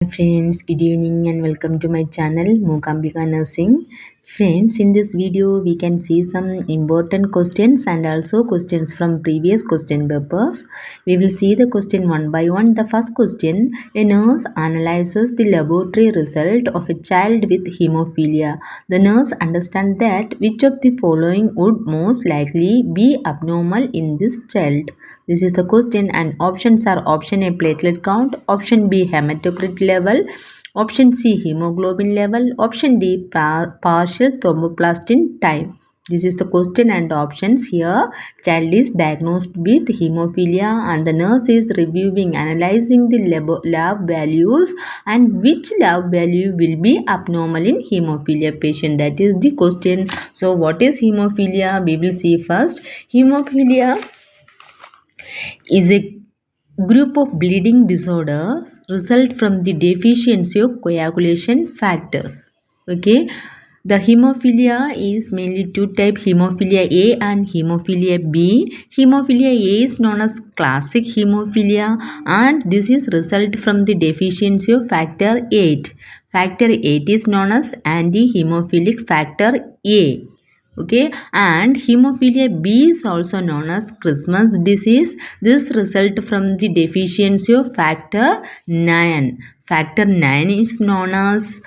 Hi friends, good evening and welcome to my channel Mookambika Nursing. Friends, in this video we can see some important questions and also questions from previous question papers. We will see the question one by one. The first question, a nurse analyzes the laboratory result of a child with hemophilia. The nurse understands that which of the following would most likely be abnormal in this child. This is the question and options are option A platelet count, option B hematocrit level, option C hemoglobin level, option D partial thromboplastin time. This is the question and options here. Child is diagnosed with hemophilia and the nurse is reviewing, analyzing the lab values and which lab value will be abnormal in hemophilia patient. That is the question. So what is hemophilia? We will see first. Hemophilia is a group of bleeding disorders result from the deficiency of coagulation factors. Okay, the hemophilia is mainly two types, hemophilia A and hemophilia B. Hemophilia A is known as classic hemophilia and this is result from the deficiency of factor 8. Factor 8 is known as anti-hemophilic factor A. Okay, and hemophilia B is also known as Christmas disease. This result from the deficiency of factor 9. Factor 9 is known as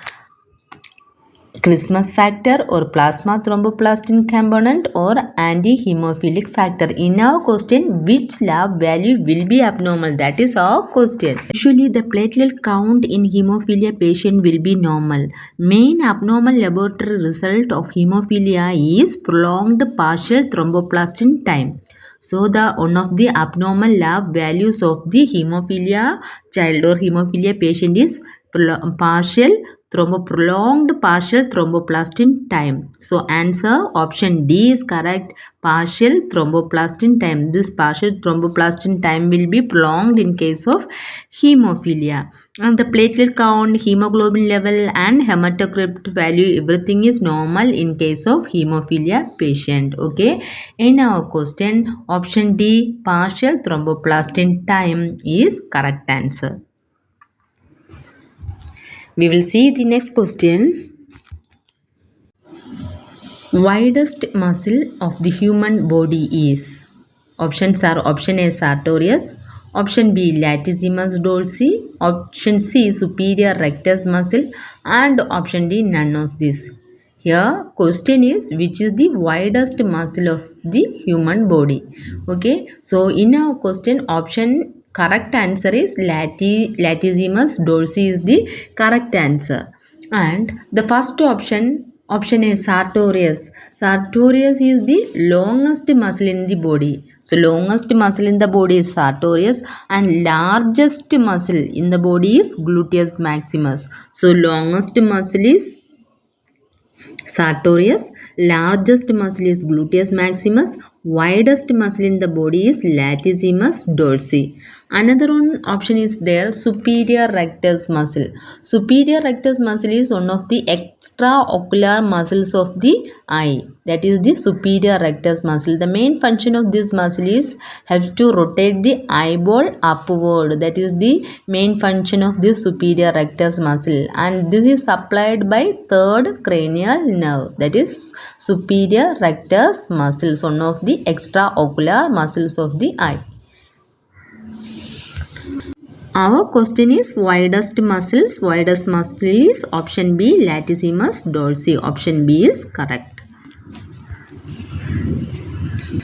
Christmas factor or plasma thromboplastin component or anti-hemophilic factor. In our question, which lab value will be abnormal? That is our question. Usually, the platelet count in hemophilia patient will be normal. Main abnormal laboratory result of hemophilia is prolonged partial thromboplastin time. So, the one of the abnormal lab values of the hemophilia child or hemophilia patient is prolonged partial thromboplastin time. So answer option D is correct. Partial thromboplastin time. This partial thromboplastin time will be prolonged in case of hemophilia. And the platelet count, hemoglobin level and hematocrit value, everything is normal in case of hemophilia patient. Okay. In our question, option D, partial thromboplastin time is correct answer. We will see the next question. Widest muscle of the human body is? Options are option A sartorius, option B latissimus dorsi, option C superior rectus muscle and option D none of this. Here question is which is the widest muscle of the human body. Okay, so in our question option correct answer is latissimus dorsi is the correct answer. And the first option is sartorius. Sartorius is the longest muscle in the body. So longest muscle in the body is sartorius and largest muscle in the body is gluteus maximus. So longest muscle is sartorius, largest muscle is gluteus maximus, widest muscle in the body is latissimus dorsi. Another one option is there, superior rectus muscle. Superior rectus muscle is one of the extraocular muscles of the eye. That is the superior rectus muscle. The main function of this muscle is help to rotate the eyeball upward. That is the main function of this superior rectus muscle. And this is supplied by third cranial nerve. That is superior rectus muscles, one of the extraocular muscles of the eye. Our question is widest muscles. Widest muscle is option B latissimus dorsi. Option B is correct.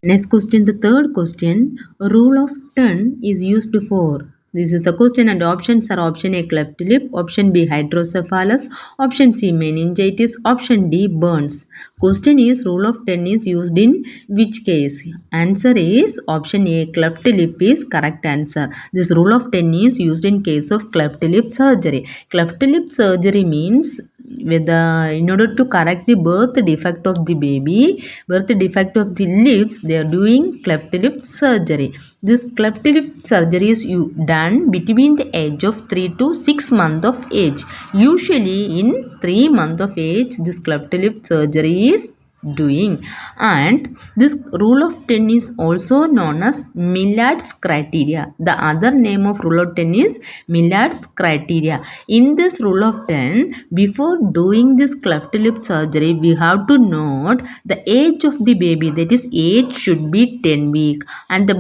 Next question, the third question. Rule of 10 is used for. This is the question and options are option A cleft lip, option B hydrocephalus, option C meningitis, option D burns. Question is rule of 10 is used in which case? Answer is option A cleft lip is correct answer. This rule of 10 is used in case of cleft lip surgery. Cleft lip surgery means in order to correct the birth defect of the baby, birth defect of the lips, they are doing cleft lip surgery. This cleft lip surgery is done between the age of 3 to 6 months of age. Usually in 3 months of age, this cleft lip surgery is doing. And this rule of 10 is also known as Millard's criteria. The other name of rule of 10 is Millard's criteria. In this rule of 10, before doing this cleft lip surgery, we have to note the age of the baby, that is age should be 10 weeks, and the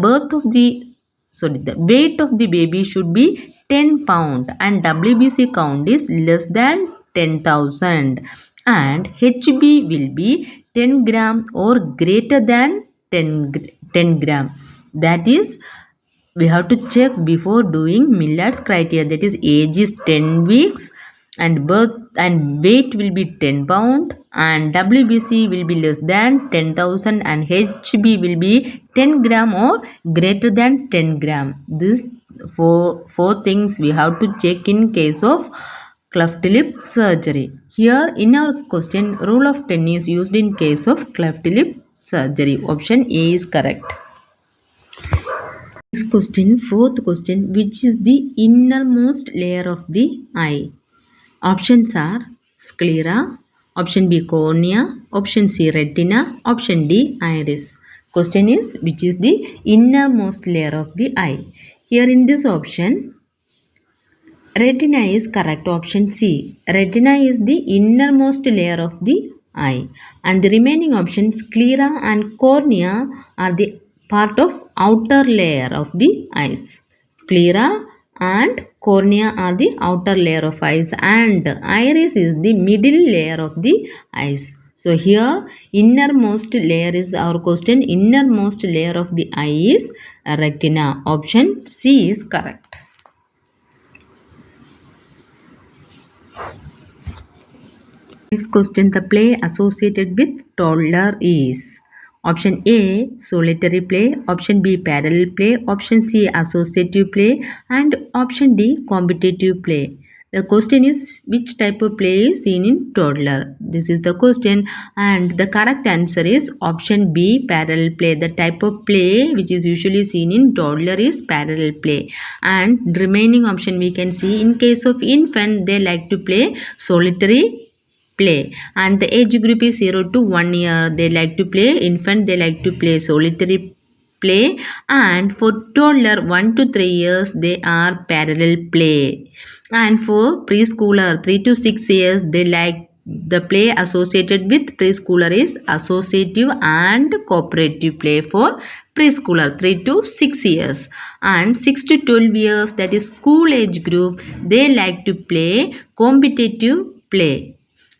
the weight of the baby should be 10 pound, and WBC count is less than 10,000, and HB will be 10 gram or greater than 10 gram. That is, we have to check before doing Millard's criteria, that is age is 10 weeks and birth and weight will be 10 pound and WBC will be less than 10,000 and HB will be 10 gram or greater than 10 gram. This four things we have to check in case of cleft lip surgery. Here in our question, rule of 10 is used in case of cleft lip surgery. Option A is correct. Next question, fourth question, which is the innermost layer of the eye? Options are sclera, option B cornea, option C retina, option D iris. Question is, which is the innermost layer of the eye? Here in this option, retina is correct, option C. Retina is the innermost layer of the eye, and the remaining options sclera and cornea are the part of outer layer of the eyes. Sclera and cornea are the outer layer of eyes, and iris is the middle layer of the eyes. So here innermost layer is our question. Innermost layer of the eye is retina. Option C is correct. Next question, the play associated with toddler is option A solitary play, option B parallel play, option C associative play, and option D competitive play. The question is, which type of play is seen in toddler? This is the question, and the correct answer is option B parallel play. The type of play which is usually seen in toddler is parallel play, and the remaining option we can see in case of infant they like to play solitary play, and the age group is 0 to 1 year. They like to play infant, they like to play solitary play, and for toddler 1 to 3 years they are parallel play, and for preschooler 3 to 6 years they like the play associated with preschooler is associative and cooperative play for preschooler 3 to 6 years, and 6 to 12 years, that is school age group, they like to play competitive play.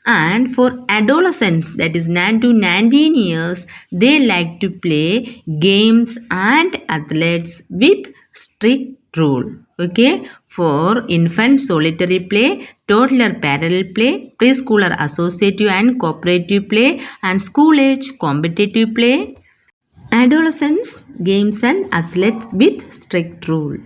And for adolescents, that is 9 to 19 years, they like to play games and athletes with strict rule. Okay, for infant solitary play, toddler parallel play, preschooler associative and cooperative play, and school age competitive play, adolescents games and athletes with strict rule.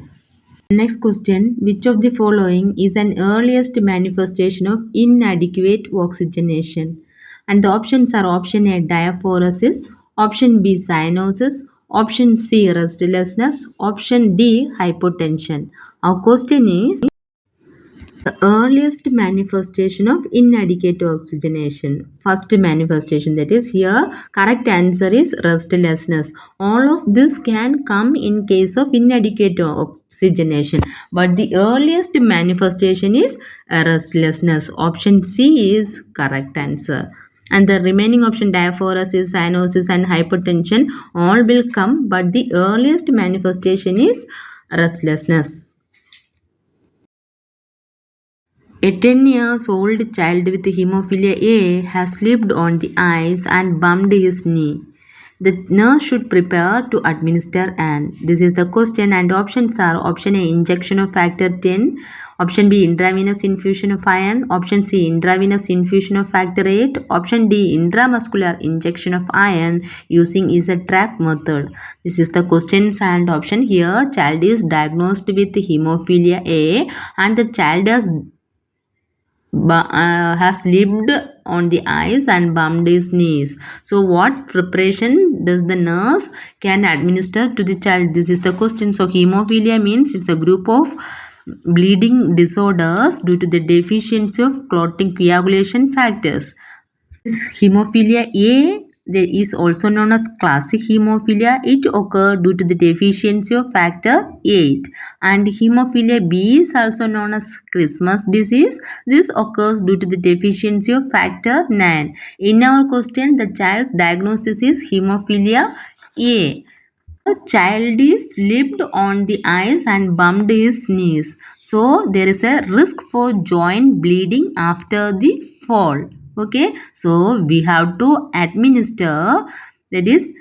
Next question, which of the following is an earliest manifestation of inadequate oxygenation? And the options are option A diaphoresis, option B cyanosis, option C restlessness, option D hypotension. Our question is the earliest manifestation of inadequate oxygenation. First manifestation, that is here correct answer is restlessness. All of this can come in case of inadequate oxygenation, but the earliest manifestation is restlessness. Option C is correct answer. And the remaining option diaphoresis, cyanosis and hypertension all will come, but the earliest manifestation is restlessness. A 10 years old child with hemophilia A has slipped on the ice and bumped his knee. The nurse should prepare to administer an. This is the question, and options are option A injection of factor 10, option B intravenous infusion of iron, option C intravenous infusion of factor 8, option D intramuscular injection of iron using Z-track method. This is the questions and option. Here child is diagnosed with hemophilia A and the child has slipped on the ice and bumped his knees. So what preparation does the nurse can administer to the child? This is the question. So hemophilia means it's a group of bleeding disorders due to the deficiency of clotting coagulation factors. This hemophilia A there is also known as classic hemophilia. It occurs due to the deficiency of factor 8. And hemophilia B is also known as Christmas disease. This occurs due to the deficiency of factor 9. In our question, the child's diagnosis is hemophilia A. The child is slipped on the ice and bumped his knees. So there is a risk for joint bleeding after the fall. Okay, so we have to administer, that is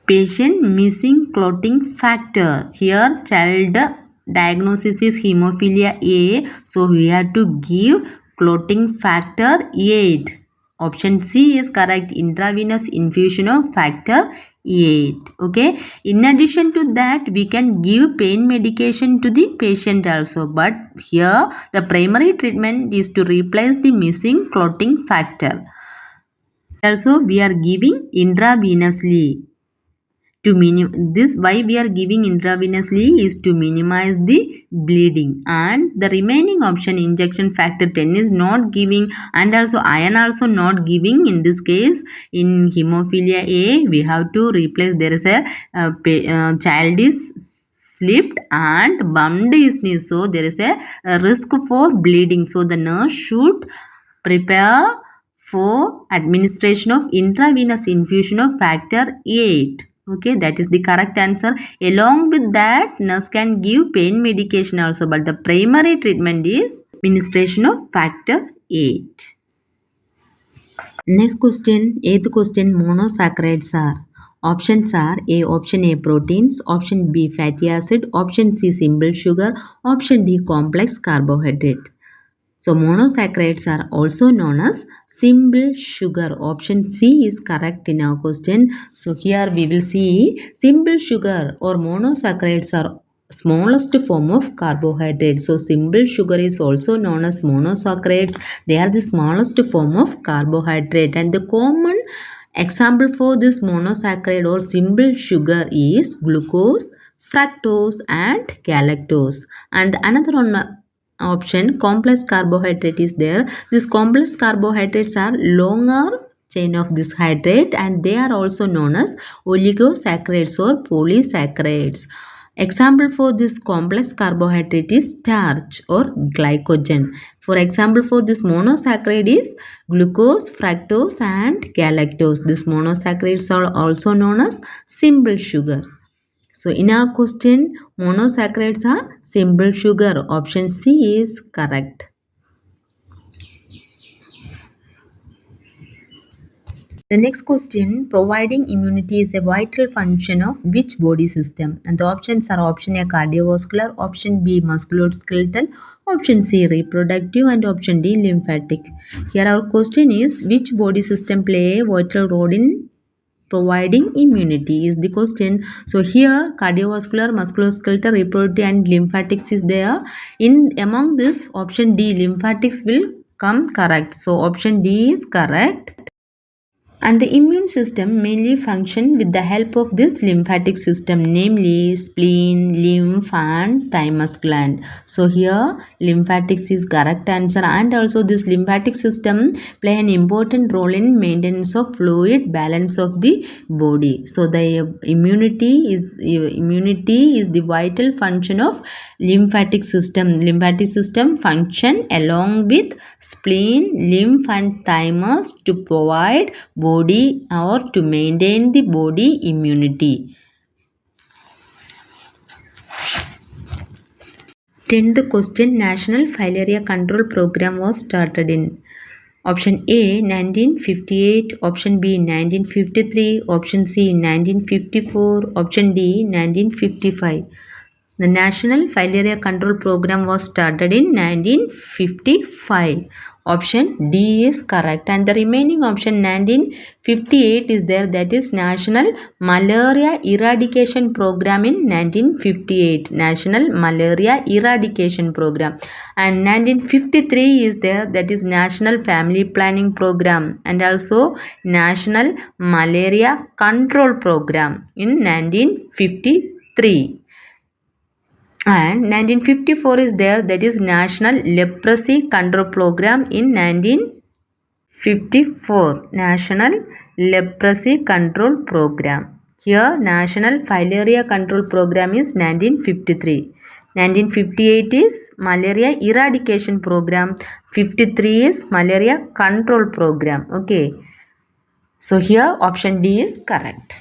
patient missing clotting factor. Here child diagnosis is hemophilia A. So we have to give clotting factor 8. Option C is correct, intravenous infusion of factor 8. Okay. In addition to that, we can give pain medication to the patient also. But here the primary treatment is to replace the missing clotting factor. Also we are giving intravenously. This why we are giving intravenously is to minimize the bleeding, and the remaining option injection factor 10 is not giving, and also iron also not giving. In this case, in hemophilia A we have to replace. There is a child is slipped and bumped his knee, so there is a risk for bleeding, so the nurse should prepare for administration of intravenous infusion of factor 8. Okay, that is the correct answer. Along with that, nurse can give pain medication also, but the primary treatment is administration of factor 8. Next question, 8th question, monosaccharides are. Options are option A proteins, option B fatty acid, option C simple sugar, option D complex carbohydrate. So monosaccharides are also known as simple sugar. Option C is correct in our question. So here we will see simple sugar or monosaccharides are smallest form of carbohydrate. So simple sugar is also known as monosaccharides. They are the smallest form of carbohydrate, and the common example for this monosaccharide or simple sugar is glucose, fructose and galactose. And another one option complex carbohydrate is there. These complex carbohydrates are longer chain of this hydrate, and they are also known as oligosaccharides or polysaccharides. Example for this complex carbohydrate is starch or glycogen. For example for this monosaccharide is glucose, fructose and galactose. These monosaccharides are also known as simple sugar. So in our question, monosaccharides are simple sugar. Option C is correct. The next question, providing immunity is a vital function of which body system? And the options are option A cardiovascular, option B musculoskeletal, option C reproductive and option D lymphatic. Here our question is, which body system play a vital role in providing immunity is the question. So here cardiovascular, musculoskeletal, reproductive and lymphatics is there. In among this, option D lymphatics will come correct. So option D is correct. And the immune system mainly function with the help of this lymphatic system, namely spleen, lymph and thymus gland. So here lymphatics is correct answer, and also this lymphatic system play an important role in maintenance of fluid balance of the body. So the immunity is the vital function of lymphatic system. Lymphatic system function along with spleen, lymph and thymus to provide body or to maintain the body immunity. 10th question, National Filaria Control Program was started in. Option A 1958, option B 1953, option C 1954, option D 1955. The National Filaria Control Program was started in 1955. Option D is correct, and the remaining option 1958 is there, that is National Malaria Eradication Program in 1958. National Malaria Eradication Program. And 1953 is there, that is National Family Planning Program, and also National Malaria Control Program in 1953. And 1954 is there, that is National Leprosy Control Program in 1954. National leprosy control program. Here National Filaria Control Program is 1953. 1958 is Malaria Eradication Program. 53 is Malaria Control Program. Okay. So here option D is correct.